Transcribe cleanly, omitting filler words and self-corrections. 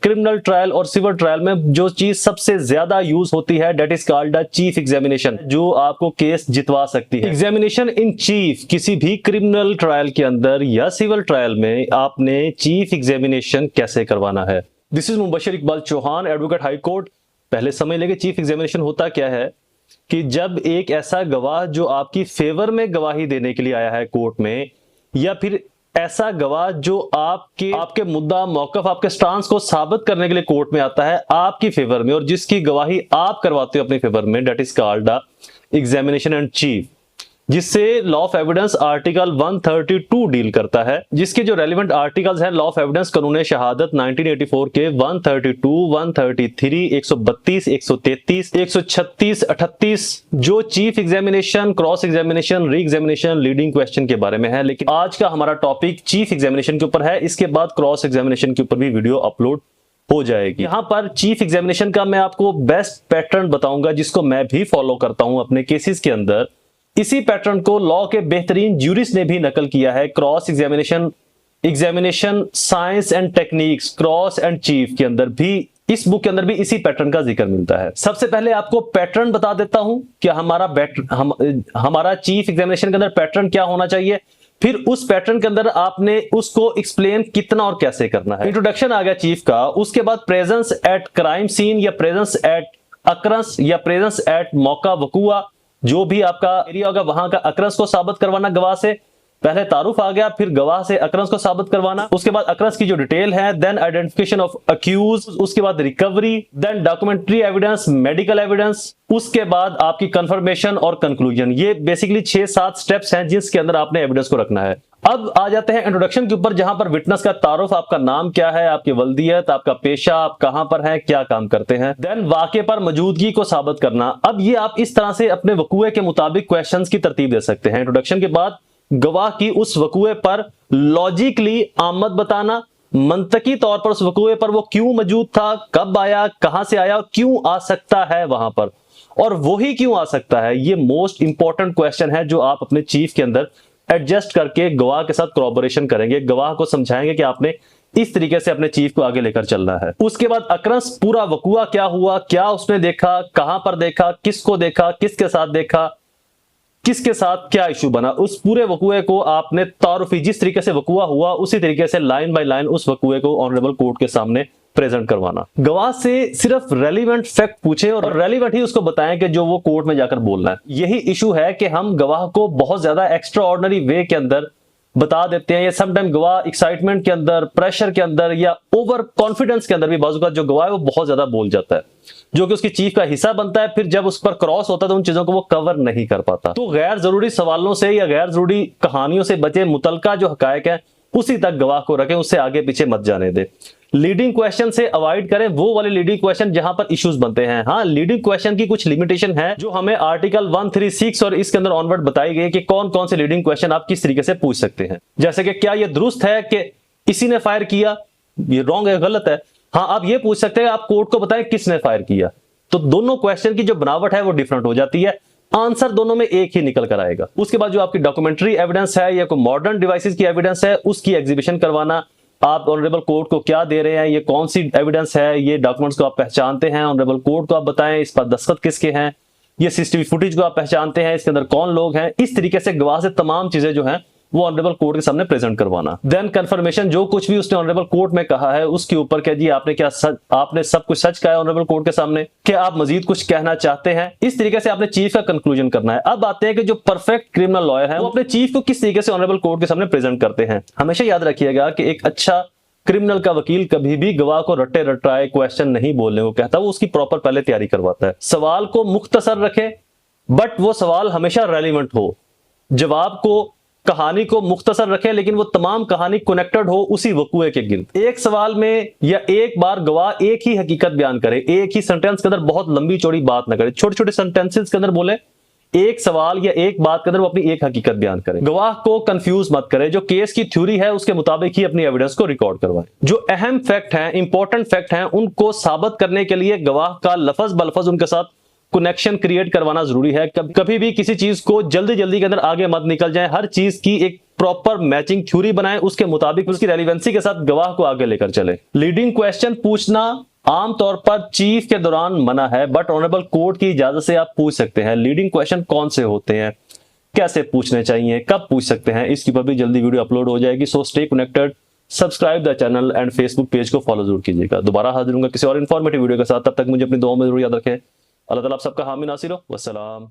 Criminal trial और civil trial में जो चीज सबसे ज्यादा यूज होती है, that is called the chief examination, जो आपको केस जितवा सकती है। एग्जामिनेशन इन चीफ, किसी भी क्रिमिनल ट्रायल के अंदर या सिविल ट्रायल में आपने चीफ एग्जामिनेशन कैसे करवाना है। This is Mubashar Iqbal Chauhan, advocate high court. पहले समझ लेंगे चीफ एग्जामिनेशन होता क्या है कि जब एक ऐसा गवाह जो आपकी फेवर में गवाही देने के लिए आया है कोर्ट में, या फिर ऐसा गवाह जो आपके मुद्दा, मौकफ, आपके स्टांस को साबित करने के लिए कोर्ट में आता है आपकी फेवर में, और जिसकी गवाही आप करवाते हो अपने फेवर में, that is called the examination and chief, जिससे लॉ ऑफ एविडेंस आर्टिकल 132 डील करता है। जिसके जो रेलिवेंट आर्टिकल्स हैं लॉ ऑफ एविडेंस कानून शहादत 1984 के 132, 133, 132, 133, 136, 38 जो chief examination, cross examination, re examination, leading question के बारे में है। लेकिन आज का हमारा टॉपिक चीफ एग्जामिनेशन के ऊपर है। इसके बाद क्रॉस एग्जामिनेशन के ऊपर भी वीडियो अपलोड हो जाएगी। यहां पर चीफ एग्जामिनेशन का मैं आपको बेस्ट पैटर्न बताऊंगा, जिसको मैं भी फॉलो करता हूं अपने केसेस के अंदर। इसी पैटर्न को लॉ के बेहतरीन ज्यूरिस्ट ने भी नकल किया है। Cross examination, examination science and techniques, cross and chief के अंदर भी, इस बुक के अंदर भी इसी पैटर्न का जिक्र मिलता है। सबसे पहले आपको पैटर्न बता देता हूं कि हमारा चीफ एग्जामिनेशन के अंदर पैटर्न क्या होना चाहिए, फिर उस पैटर्न के अंदर आपने उसको एक्सप्लेन कितना और कैसे करना है। इंट्रोडक्शन आ गया चीफ का, उसके बाद प्रेजेंस एट क्राइम सीन या प्रेजेंस एट अक्रंस या प्रेजेंस एट मौका वकुआ, जो भी आपका एरिया होगा वहां का अक्रंस को साबित करवाना गवाह से। पहले तारुफ आ गया, फिर गवाह से अक्रंस को साबित करवाना, उसके बाद अक्रंस की जो डिटेल है, देन आइडेंटिफिकेशन ऑफ अक्यूज, उसके बाद recovery, then documentary evidence, medical evidence, उसके बाद आपकी कंफर्मेशन और कंक्लूजन। ये बेसिकली 6-7 स्टेप्स हैं जिसके अंदर आपने एविडेंस को रखना है। अब आ जाते हैं इंट्रोडक्शन के ऊपर, जहां पर विटनेस का तारुफ, आपका नाम क्या है, आपकी वल्दियत, आपका पेशा, आप कहां पर हैं, क्या काम करते हैं, देन वाकये पर मौजूदगी को साबित करना। अब ये आप इस तरह से अपने वकूए के मुताबिक क्वेश्चंस की तरतीब दे सकते हैं। इंट्रोडक्शन के बाद गवाह की उस वकूए पर लॉजिकली आमद बताना, मंतकी तौर पर उस वकूए पर वो क्यों मौजूद था, कब आया, कहां से आया, क्यों आ सकता है वहां पर, और वो ही क्यों आ सकता है। ये मोस्ट इंपॉर्टेंट क्वेश्चन है जो आप अपने चीफ के अंदर एडजस्ट करके गवाह के साथ कोलैबोरेशन करेंगे, गवाह को समझाएंगे कि आपने इस तरीके से अपने चीफ को आगे लेकर चलना है। उसके बाद अक्रंस, पूरा वकूआ क्या हुआ, क्या उसने देखा, कहां पर देखा, किसको देखा, किसके साथ देखा, किसके साथ क्या इशू बना, उस पूरे वकूए को आपने तारुफी, जिस तरीके से वकूआ हुआ उसी तरीके से लाइन बाय लाइन उस वकूए को ऑनरेबल कोर्ट के सामने प्रेजेंट करवाना। गवाह से सिर्फ रेलिवेंट फैक्ट पूछे और रेलिवेंट ही उसको बताएं कि जो वो कोर्ट में जाकर बोलना है। यही इशू है कि हम गवाह को बहुत ज्यादा एक्स्ट्रा ऑर्डिनरी वे के अंदर बता देते हैं, या समटाइम गवाह एक्साइटमेंट के अंदर, प्रेशर के अंदर या ओवर कॉन्फिडेंस के अंदर भी बाजू का जो गवाह है वो बहुत ज्यादा बोल जाता है, जो कि उसकी चीफ का हिस्सा बनता है। फिर जब उस पर क्रॉस होता है तो उन चीजों को वो कवर नहीं कर पाता। तो गैर जरूरी सवालों से या गैर जरूरी कहानियों से बचे, मुतलका जो हकायक है उसी तक गवाह को रखें, उससे आगे पीछे मत जाने दे। लीडिंग क्वेश्चन से अवॉइड करें वो वाले लीडिंग क्वेश्चन जहां पर इश्यूज बनते हैं। हाँ, लीडिंग क्वेश्चन की कुछ लिमिटेशन है जो हमें आर्टिकल 136 और इसके अंदर ऑनवर्ड बताई गई कि कौन कौन से लीडिंग क्वेश्चन आप किस तरीके से पूछ सकते हैं। जैसे कि क्या यह दुरुस्त है कि इसी ने फायर किया, ये रॉन्ग है, गलत है। हाँ, आप ये पूछ सकते हैं, आप कोर्ट को बताएं किसने फायर किया। तो दोनों क्वेश्चन की जो बनावट है वो डिफरेंट हो जाती है, आंसर दोनों में एक ही निकल कर आएगा। उसके बाद जो आपकी डॉक्यूमेंट्री एविडेंस है या कोई मॉडर्न डिवाइसेस की एविडेंस है, उसकी एग्जीबिशन करवाना। आप ऑनरेबल कोर्ट को क्या दे रहे हैं, ये कौन सी एविडेंस है, ये डॉक्यूमेंट्स को आप पहचानते हैं, ऑनरेबल कोर्ट को आप बताएं इस पर दस्तखत किसके हैं, ये सीसीटीवी फुटेज को आप पहचानते हैं, इसके अंदर कौन लोग हैं। इस तरीके से गवाह से तमाम चीजें जो हैं वो ऑनरेबल कोर्ट के सामने प्रेजेंट करवाना। देन कंफर्मेशन, जो कुछ भी उसने ऑनरेबल कोर्ट में कहा है उसके ऊपर क्या जी आपने सब कुछ सच कहा है ऑनरेबल कोर्ट के सामने, क्या आप मजीद कुछ कहना चाहते हैं। इस तरीके से आपने चीफ का कंक्लूजन करना है। अब आते हैं कि जो परफेक्ट क्रिमिनल लॉयर है वो अपने चीफ को किस तरीके से ऑनरेबल कोर्ट के सामने प्रेजेंट करते हैं। हमेशा याद रखिएगा कि एक अच्छा क्रिमिनल का वकील कभी भी गवाह को रट्टे रटाए क्वेश्चन नहीं बोलने को कहता, वो उसकी प्रॉपर पहले तैयारी करवाता है। सवाल को मुख्तसर रखे बट वो सवाल हमेशा रेलिवेंट हो, जवाब को, कहानी को मुख्तसर रखे लेकिन वो तमाम कहानी कनेक्टेड हो उसी वकूए के गिर्द। एक सवाल में या एक बार गवाह एक ही हकीकत बयान करे, एक ही सेंटेंस के अंदर बहुत लंबी चौड़ी बात ना करे, छोटे छोटे सेंटेंसेस के अंदर बोले, एक सवाल या एक बात के अंदर वो अपनी एक हकीकत बयान करे। गवाह को कंफ्यूज मत करे, जो केस की थ्योरी है उसके मुताबिक ही अपनी एविडेंस को रिकॉर्ड करवाए। जो अहम फैक्ट हैं, इंपॉर्टेंट फैक्ट हैं, उनको साबित करने के लिए गवाह का लफज बलफज उनके साथ कनेक्शन क्रिएट करवाना जरूरी है। कभी भी किसी चीज को जल्दी जल्दी के अंदर आगे मत निकल जाए, हर चीज की एक प्रॉपर मैचिंग थ्योरी बनाएं, उसके मुताबिक उसकी रेलिवेंसी के साथ गवाह को आगे लेकर चले। लीडिंग क्वेश्चन पूछना आमतौर पर चीफ के दौरान मना है, बट ऑनरेबल कोर्ट की इजाजत से आप पूछ सकते हैं। लीडिंग क्वेश्चन कौन से होते हैं, कैसे पूछने चाहिए, कब पूछ सकते हैं, इसके ऊपर भी जल्दी वीडियो अपलोड हो जाएगी। So stay connected, subscribe the channel and Facebook page को फॉलो जरूर कीजिएगा। दोबारा हाजिर होऊंगा किसी और इन्फॉर्मेटिव वीडियो के साथ, तब तक मुझे अपनी दुआओं में जरूर याद रखें। अल्लाह ताला आप सबका हामी नासिर हो। वस्सलाम।